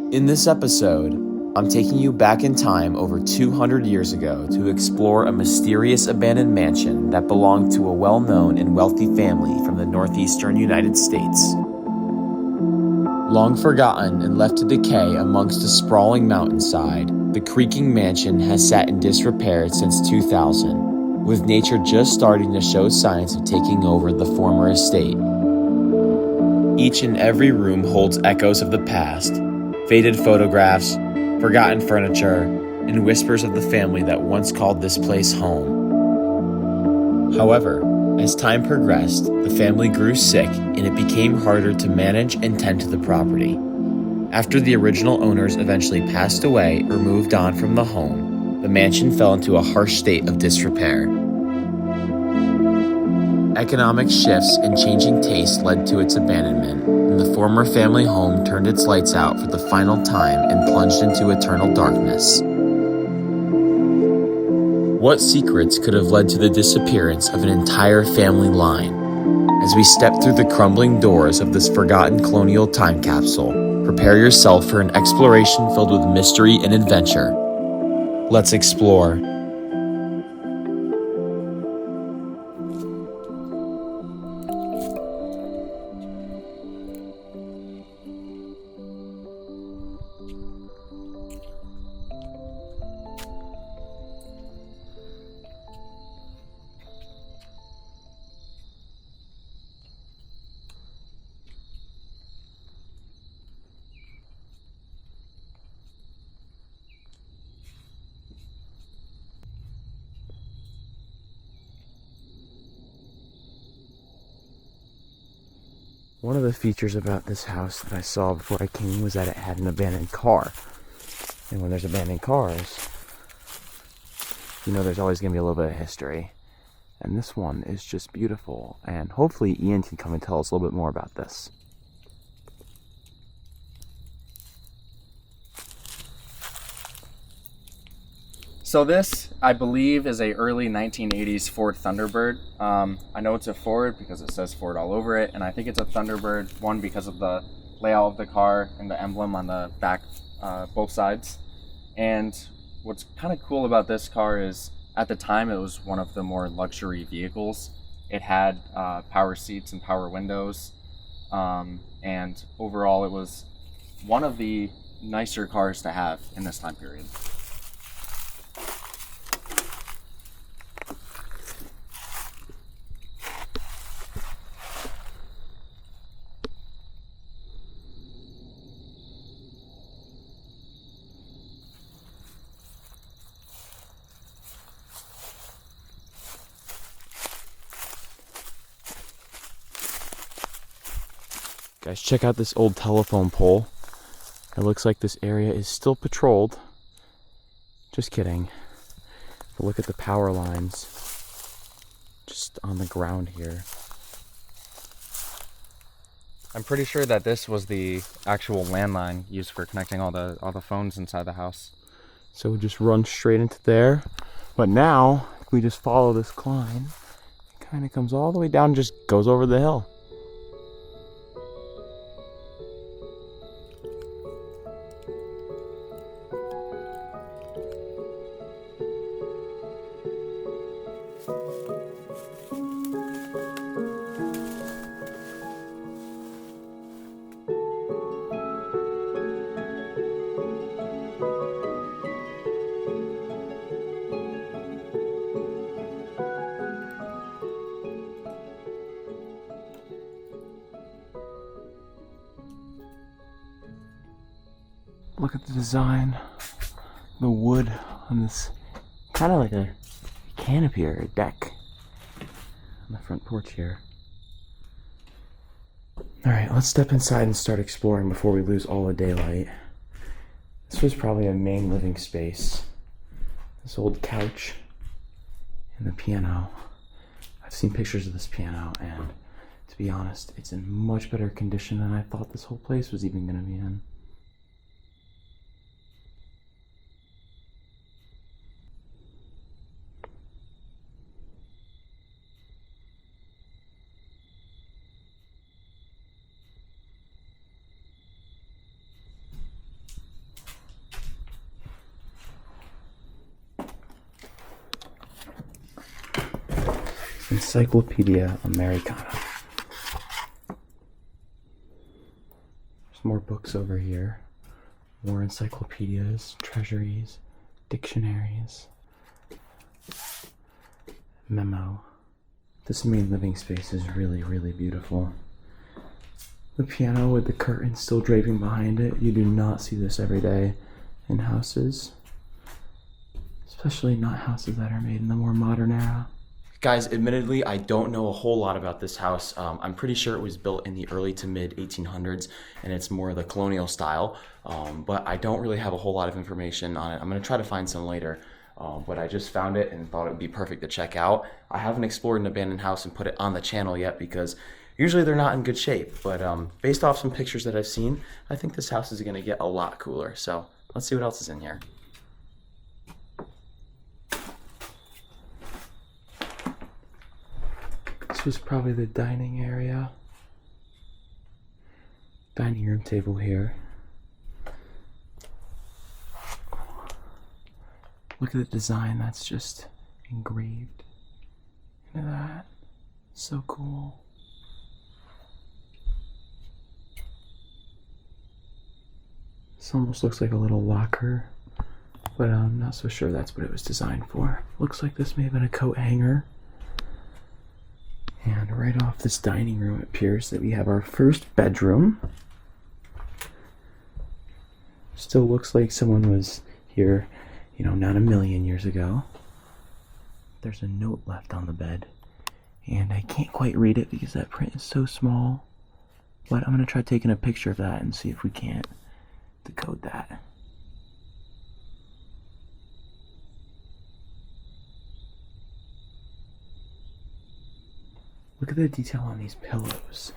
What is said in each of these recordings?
In this episode, I'm taking you back in time over 200 years ago to explore a mysterious abandoned mansion that belonged to a well-known and wealthy family from the Northeastern United States. Long forgotten and left to decay amongst a sprawling mountainside, the creaking mansion has sat in disrepair since 2000, with nature just starting to show signs of taking over the former estate. Each and every room holds echoes of the past, faded photographs, forgotten furniture, and whispers of the family that once called this place home. However, as time progressed, the family grew sick and it became harder to manage and tend to the property. After the original owners eventually passed away or moved on from the home, the mansion fell into a harsh state of disrepair. Economic shifts and changing tastes led to its abandonment, and the former family home turned its lights out for the final time and plunged into eternal darkness. What secrets could have led to the disappearance of an entire family line? As we step through the crumbling doors of this forgotten colonial time capsule, prepare yourself for an exploration filled with mystery and adventure. Let's explore. One of the features about this house that I saw before I came was that it had an abandoned car. And when there's abandoned cars, you know there's always going to be a little bit of history. And this one is just beautiful. And hopefully Ian can come and tell us a little bit more about this. So this, I believe, is a early 1980s Ford Thunderbird. I know it's a Ford because it says Ford all over it, and I think it's a Thunderbird, one, because of the layout of the car and the emblem on the back, both sides. And what's kind of cool about this car is, at the time, it was one of the more luxury vehicles. It had power seats and power windows, and overall it was one of the nicer cars to have in this time period. Guys, check out this old telephone pole. It looks like this area is still patrolled. Just kidding. But look at the power lines just on the ground here. I'm pretty sure that this was the actual landline used for connecting all the phones inside the house. So we just run straight into there. But now, if we just follow this climb, it kind of comes all the way down and just goes over the hill. Look at the design, the wood on this, kind of like a canopy or a deck on the front porch here. Alright, let's step inside and start exploring before we lose all the daylight. This was probably a main living space. This old couch and the piano. I've seen pictures of this piano, and to be honest, it's in much better condition than I thought this whole place was even going to be in. Encyclopedia Americana. There's more books over here. More encyclopedias, treasuries, dictionaries. Memo. This main living space is really, really beautiful. The piano with the curtain still draping behind it. You do not see this every day in houses. Especially not houses that are made in the more modern era. Guys, admittedly, I don't know a whole lot about this house. I'm pretty sure it was built in the early to mid 1800s, and it's more the colonial style, but I don't really have a whole lot of information on it. I'm going to try to find some later, but I just found it and thought it would be perfect to check out. I haven't explored an abandoned house and put it on the channel yet because usually they're not in good shape, but based off some pictures that I've seen, I think this house is going to get a lot cooler. So let's see what else is in here. This was probably the dining area. Dining room table here. Look at the design, that's just engraved into that. So cool. This almost looks like a little locker, but I'm not so sure that's what it was designed for. Looks like this may have been a coat hanger. And right off this dining room, it appears that we have our first bedroom. Still looks like someone was here, you know, not a million years ago. There's a note left on the bed, and I can't quite read it because that print is so small. But I'm going to try taking a picture of that and see if we can't decode that. Look at the detail on these pillows.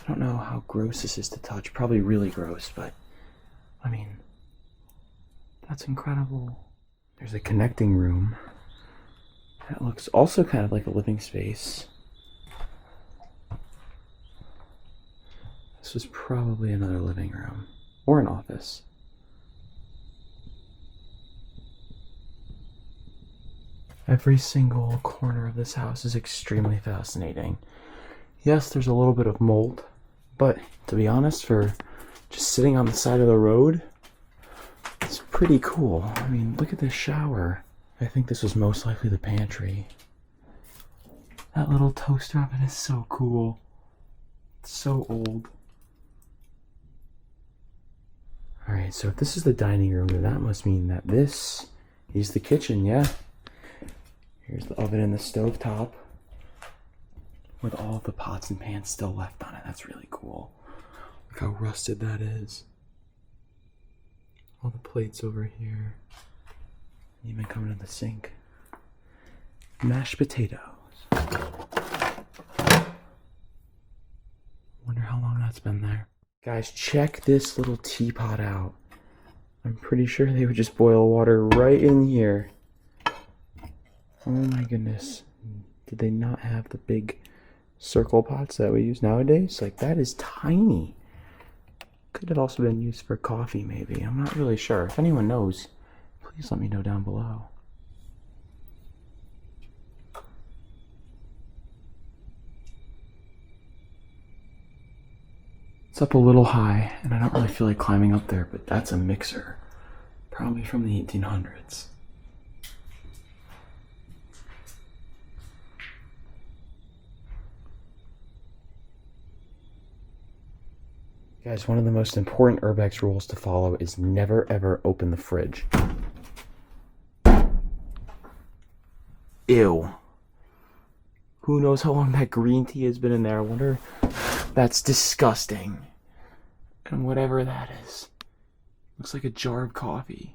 I don't know how gross this is to touch. Probably really gross, but I mean, that's incredible. There's a connecting room that looks also kind of like a living space. This was probably another living room or an office. Every single corner of this house is extremely fascinating. Yes, there's a little bit of mold, but to be honest, for just sitting on the side of the road, it's pretty cool. I mean, look at this shower. I think this was most likely the pantry. That little toaster oven is so cool. It's so old. Alright, so if this is the dining room, then that must mean that this is the kitchen, yeah? Here's the oven and the stove top with all of the pots and pans still left on it. That's really cool. Look how rusted that is. All the plates over here. Even coming to the sink. Mashed potatoes. Wonder how long that's been there. Guys, check this little teapot out. I'm pretty sure they would just boil water right in here. Oh my goodness. Did they not have the big circle pots that we use nowadays? Like, that is tiny. Could have also been used for coffee, maybe. I'm not really sure. If anyone knows, please let me know down below. It's up a little high, and I don't really feel like climbing up there, but that's a mixer. Probably from the 1800s. Guys, one of the most important urbex rules to follow is never ever open the fridge. Ew. Who knows how long that green tea has been in there? I wonder. That's disgusting. And whatever that is. Looks like a jar of coffee.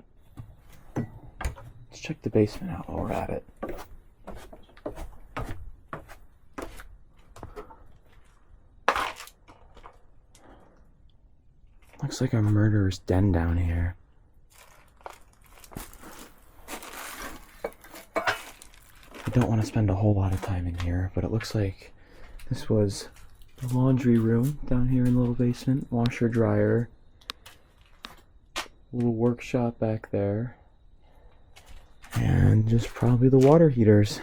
Let's check the basement out while we're at it. Looks like a murderer's den down here. I don't want to spend a whole lot of time in here, but it looks like this was the laundry room down here in the little basement. Washer, dryer. Little workshop back there. And just probably the water heaters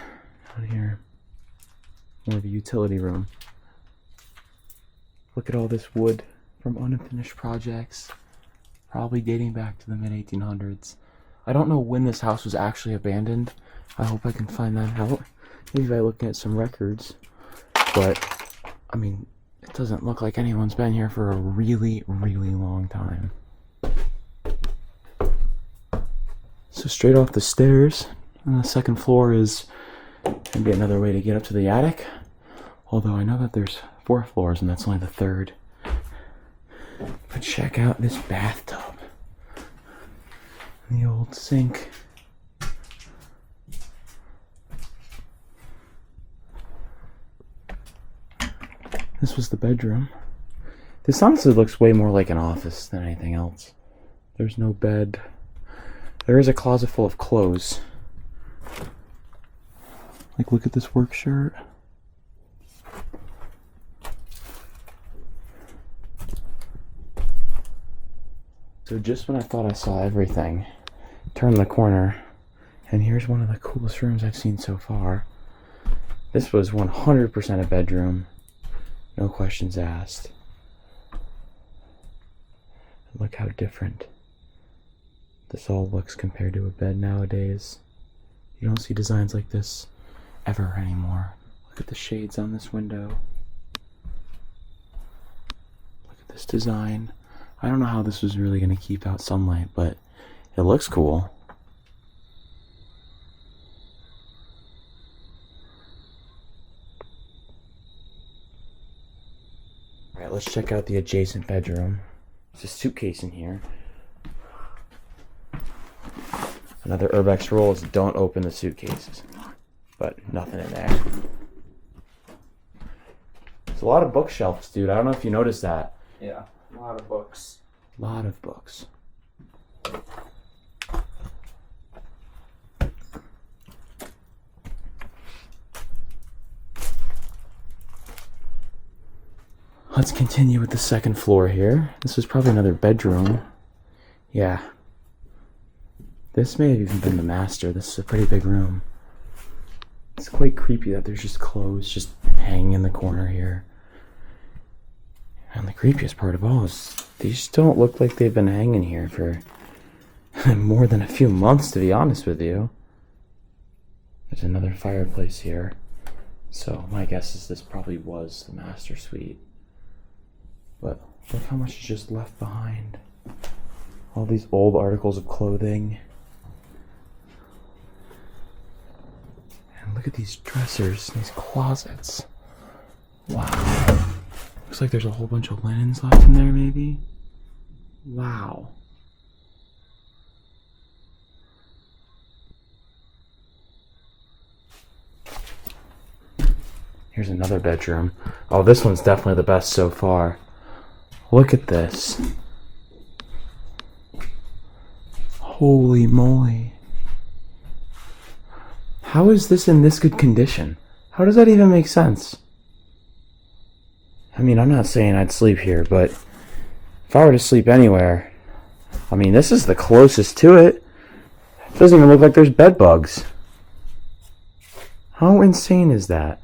down here. more of a utility room. Look at all this wood from unfinished projects, probably dating back to the mid-1800s. I don't know when this house was actually abandoned. I hope I can find that out, maybe by looking at some records. But, I mean, it doesn't look like anyone's been here for a really, really long time. So straight off the stairs, on the second floor is maybe another way to get up to the attic. Although I know that there's 4 floors and that's only the 3rd. But check out this bathtub. The old sink. This was the bedroom. This honestly looks way more like an office than anything else. There's no bed. There is a closet full of clothes. Like, look at this work shirt. So just when I thought I saw everything, turn the corner, and here's one of the coolest rooms I've seen so far. This was 100% a bedroom. No questions asked. Look how different this all looks compared to a bed nowadays. You don't see designs like this ever anymore. Look at the shades on this window. Look at this design. I don't know how this was really going to keep out sunlight, but it looks cool. Alright, let's check out the adjacent bedroom. There's a suitcase in here. Another urbex rule is don't open the suitcases. But nothing in there. There's a lot of bookshelves, dude. I don't know if you noticed that. Yeah, a lot of books. A lot of books. Let's continue with the second floor here. This was probably another bedroom. Yeah. This may have even been the master. This is a pretty big room. It's quite creepy that there's just clothes just hanging in the corner here. And the creepiest part of all is these don't look like they've been hanging here for more than a few months, to be honest with you. There's another fireplace here. So my guess is this probably was the master suite. But look how much is just left behind. All these old articles of clothing. And look at these dressers, these closets. Wow. Looks like there's a whole bunch of linens left in there, maybe. Wow. Here's another bedroom. Oh, this one's definitely the best so far. Look at this. Holy moly. How is this in this good condition? How does that even make sense? I mean, I'm not saying I'd sleep here, but if I were to sleep anywhere, I mean, this is the closest to it. It doesn't even look like there's bed bugs. How insane is that?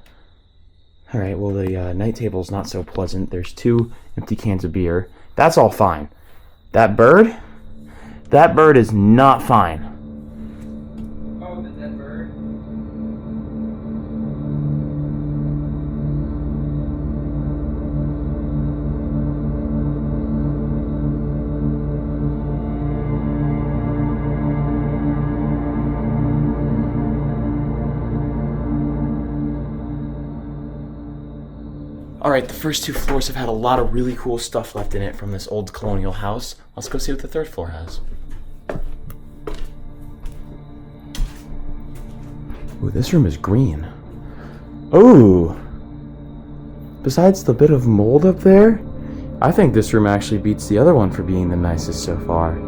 Alright, well, the night table's not so pleasant. There's 2 empty cans of beer. That's all fine. That bird is not fine. Oh, the dead bird? Alright, the first 2 floors have had a lot of really cool stuff left in it from this old colonial house. Let's go see what the 3rd floor has. Ooh, this room is green. Ooh! Besides the bit of mold up there, I think this room actually beats the other one for being the nicest so far.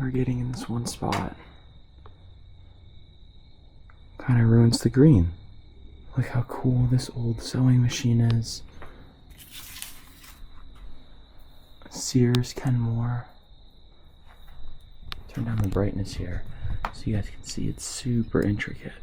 congregating in this one spot. Kind of ruins the green. Look how cool this old sewing machine is. Sears Kenmore. Turn down the brightness here so you guys can see it's super intricate.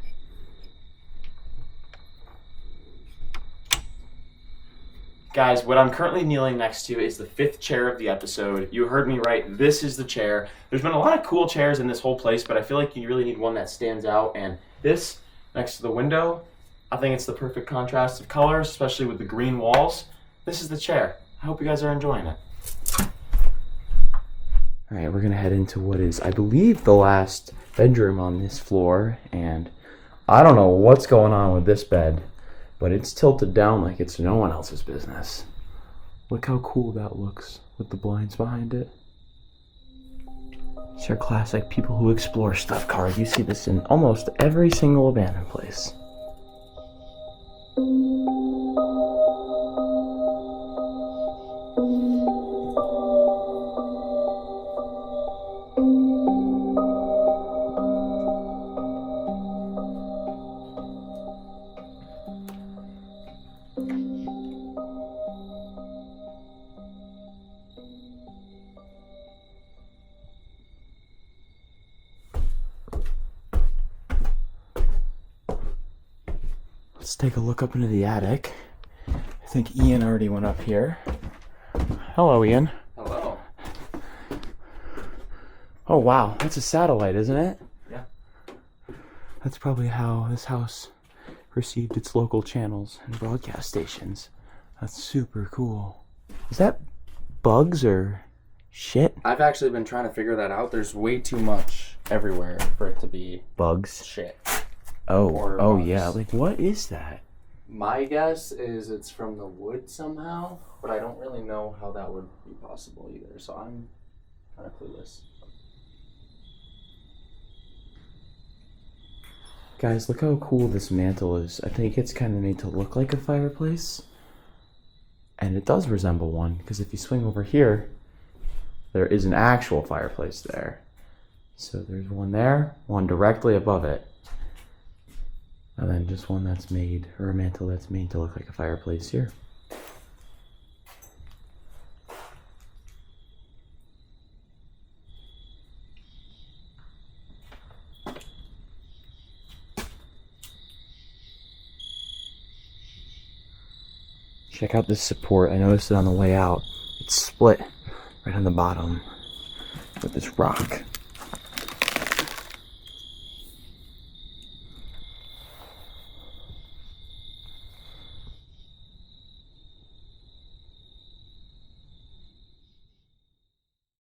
Guys, what I'm currently kneeling next to is the 5th chair of the episode. You heard me right, this is the chair. There's been a lot of cool chairs in this whole place, but I feel like you really need one that stands out, and this, next to the window, I think it's the perfect contrast of colors, especially with the green walls. This is the chair. I hope you guys are enjoying it. Alright, we're gonna head into what is, I believe, the last bedroom on this floor, and I don't know what's going on with this bed, but it's tilted down like it's no one else's business. Look how cool that looks with the blinds behind it. It's our classic people who explore stuff card. You see this in almost every single abandoned place. Let's take a look up into the attic. I think Ian already went up here. Hello, Ian. Hello. Oh, wow. That's a satellite, isn't it? Yeah. That's probably how this house received its local channels and broadcast stations. That's super cool. Is that bugs or shit? I've actually been trying to figure that out. There's way too much everywhere for it to be Bugs? shit. Oh, Or oh bugs. yeah. Like, what is that? My guess is it's from the wood somehow, but I don't really know how that would be possible either, so I'm kind of clueless. Guys, look how cool this mantle is. I think it's kind of made to look like a fireplace. And it does resemble one, because if you swing over here, there is an actual fireplace there. So there's one there, one directly above it. And then just one that's made, or a mantle that's made to look like a fireplace here. Check out this support. I noticed it on the way out. It's split right on the bottom with this rock.